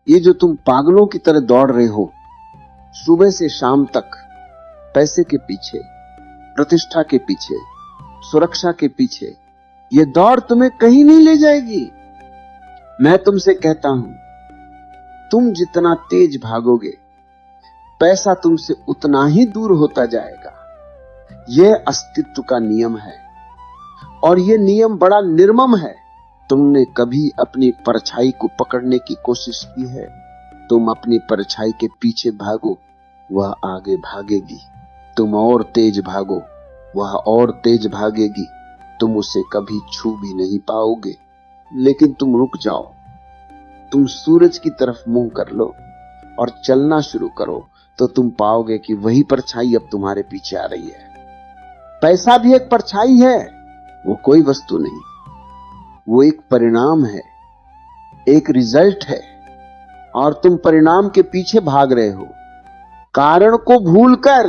ये जो तुम पागलों की तरह दौड़ रहे हो सुबह से शाम तक, पैसे के पीछे, प्रतिष्ठा के पीछे, सुरक्षा के पीछे, ये दौड़ तुम्हें कहीं नहीं ले जाएगी। मैं तुमसे कहता हूं, तुम जितना तेज भागोगे पैसा तुमसे उतना ही दूर होता जाएगा। यह अस्तित्व का नियम है और यह नियम बड़ा निर्मम है। तुमने कभी अपनी परछाई को पकड़ने की कोशिश की है? तुम अपनी परछाई के पीछे भागो, वह आगे भागेगी। तुम और तेज भागो, वह और तेज भागेगी। तुम उसे कभी छू भी नहीं पाओगे। लेकिन तुम रुक जाओ, तुम सूरज की तरफ मुंह कर लो और चलना शुरू करो तो तुम पाओगे कि वही परछाई अब तुम्हारे पीछे आ रही है। पैसा भी एक परछाई है, वो कोई वस्तु नहीं, वो एक परिणाम है, एक रिजल्ट है, और तुम परिणाम के पीछे भाग रहे हो कारण को भूलकर।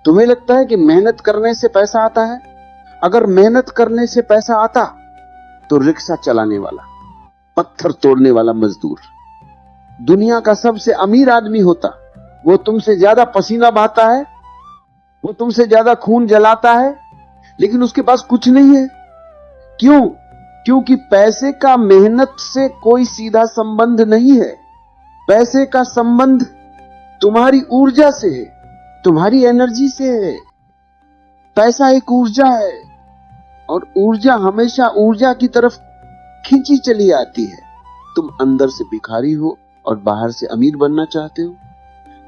तुम्हें लगता है कि मेहनत करने से पैसा आता है? अगर मेहनत करने से पैसा आता तो रिक्शा चलाने वाला, पत्थर तोड़ने वाला मजदूर दुनिया का सबसे अमीर आदमी होता। वो तुमसे ज्यादा पसीना बहाता है, वो तुमसे ज्यादा खून जलाता है, लेकिन उसके पास कुछ नहीं है। क्यों? क्योंकि पैसे का मेहनत से कोई सीधा संबंध नहीं है। पैसे का संबंध तुम्हारी ऊर्जा से है, तुम्हारी एनर्जी से है। पैसा एक ऊर्जा है और ऊर्जा हमेशा ऊर्जा की तरफ खींची चली आती है। तुम अंदर से भिखारी हो और बाहर से अमीर बनना चाहते हो,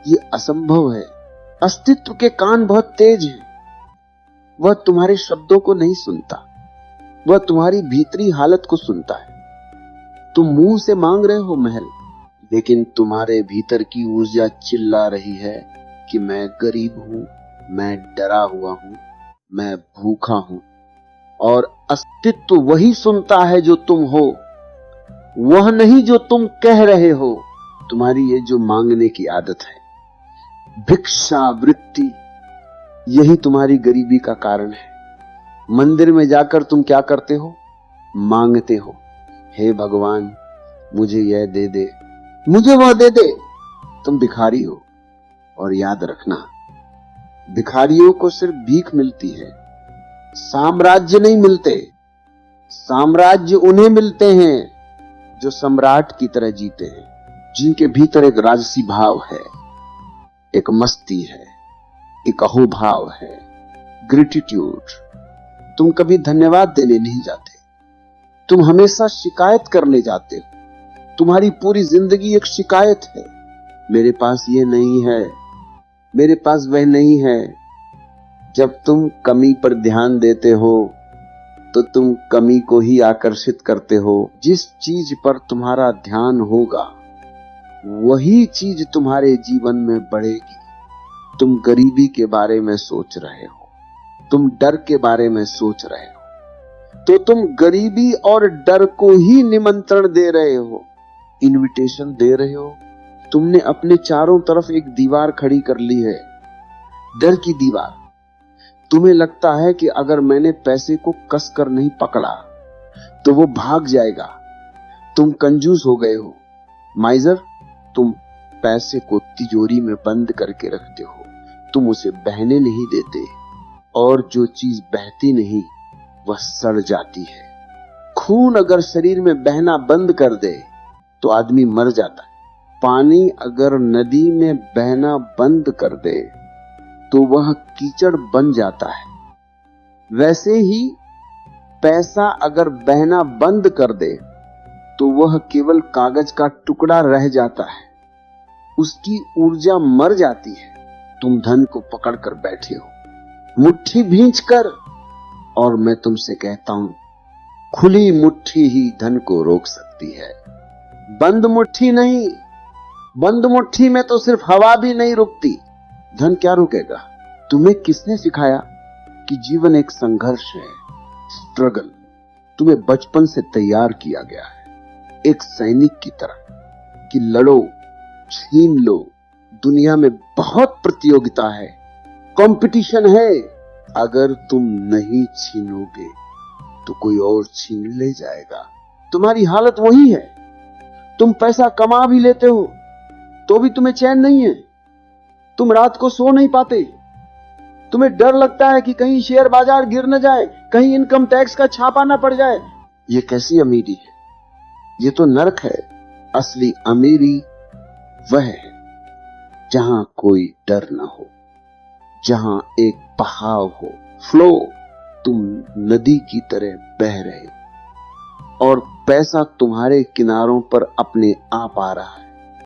ये असंभव है। अस्तित्व के कान बहुत तेज हैं, वह तुम्हारे शब्दों को नहीं सुनता, वह तुम्हारी भीतरी हालत को सुनता है। तुम मुंह से मांग रहे हो महल, लेकिन तुम्हारे भीतर की ऊर्जा चिल्ला रही है कि मैं गरीब हूं, मैं डरा हुआ हूं, मैं भूखा हूं। और अस्तित्व वही सुनता है जो तुम हो, वह नहीं जो तुम कह रहे हो। तुम्हारी ये जो मांगने की आदत है, भिक्षा वृत्ति, यही तुम्हारी गरीबी का कारण है। मंदिर में जाकर तुम क्या करते हो? मांगते हो, हे भगवान मुझे यह दे दे, मुझे वह दे दे। तुम भिखारी हो। और याद रखना, भिखारियों को सिर्फ भीख मिलती है, साम्राज्य नहीं मिलते। साम्राज्य उन्हें मिलते हैं जो सम्राट की तरह जीते हैं, जिनके भीतर एक राजसी भाव है, एक मस्ती है, एक अहोभाव है, ग्रेटिट्यूड। तुम कभी धन्यवाद देने नहीं जाते, तुम हमेशा शिकायत करने जाते हो। तुम्हारी पूरी जिंदगी एक शिकायत है, मेरे पास ये नहीं है, मेरे पास वह नहीं है। जब तुम कमी पर ध्यान देते हो तो तुम कमी को ही आकर्षित करते हो। जिस चीज पर तुम्हारा ध्यान होगा वही चीज तुम्हारे जीवन में बढ़ेगी। तुम गरीबी के बारे में सोच रहे हो, तुम डर के बारे में सोच रहे हो, तो तुम गरीबी और डर को ही निमंत्रण दे रहे हो, इनविटेशन दे रहे हो। तुमने अपने चारों तरफ एक दीवार खड़ी कर ली है, डर की दीवार। तुम्हें लगता है कि अगर मैंने पैसे को कसकर नहीं पकड़ा तो वो भाग जाएगा। तुम कंजूस हो गए हो, माइजर। तुम पैसे को तिजोरी में बंद करके रखते हो, तुम उसे बहने नहीं देते, और जो चीज बहती नहीं वह सड़ जाती है। खून अगर शरीर में बहना बंद कर दे तो आदमी मर जाता है। पानी अगर नदी में बहना बंद कर दे तो वह कीचड़ बन जाता है। वैसे ही पैसा अगर बहना बंद कर दे तो वह केवल कागज का टुकड़ा रह जाता है, उसकी ऊर्जा मर जाती है। तुम धन को पकड़कर बैठे हो, मुट्ठी भींचकर, और मैं तुमसे कहता हूं, खुली मुट्ठी ही धन को रोक सकती है, बंद मुट्ठी नहीं। बंद मुट्ठी में तो सिर्फ हवा भी नहीं रुकती, धन क्या रुकेगा? तुम्हें किसने सिखाया कि जीवन एक संघर्ष है, स्ट्रगल? तुम्हें बचपन से तैयार किया गया है एक सैनिक की तरह कि लड़ो, छीन लो। दुनिया में बहुत प्रतियोगिता है, कंपटीशन है। अगर तुम नहीं छीनोगे तो कोई और छीन ले जाएगा। तुम्हारी हालत वही है। तुम पैसा कमा भी लेते हो तो भी तुम्हें चैन नहीं है, तुम रात को सो नहीं पाते, तुम्हें डर लगता है कि कहीं शेयर बाजार गिर न जाए, कहीं इनकम टैक्स का छापा ना पड़ जाए। ये कैसी अमीरी है? ये तो नरक है। असली अमीरी वह है जहां कोई डर ना हो, जहां एक बहाव हो, फ्लो, तुम नदी की तरह बह रहे और पैसा तुम्हारे किनारों पर अपने आप आ रहा है।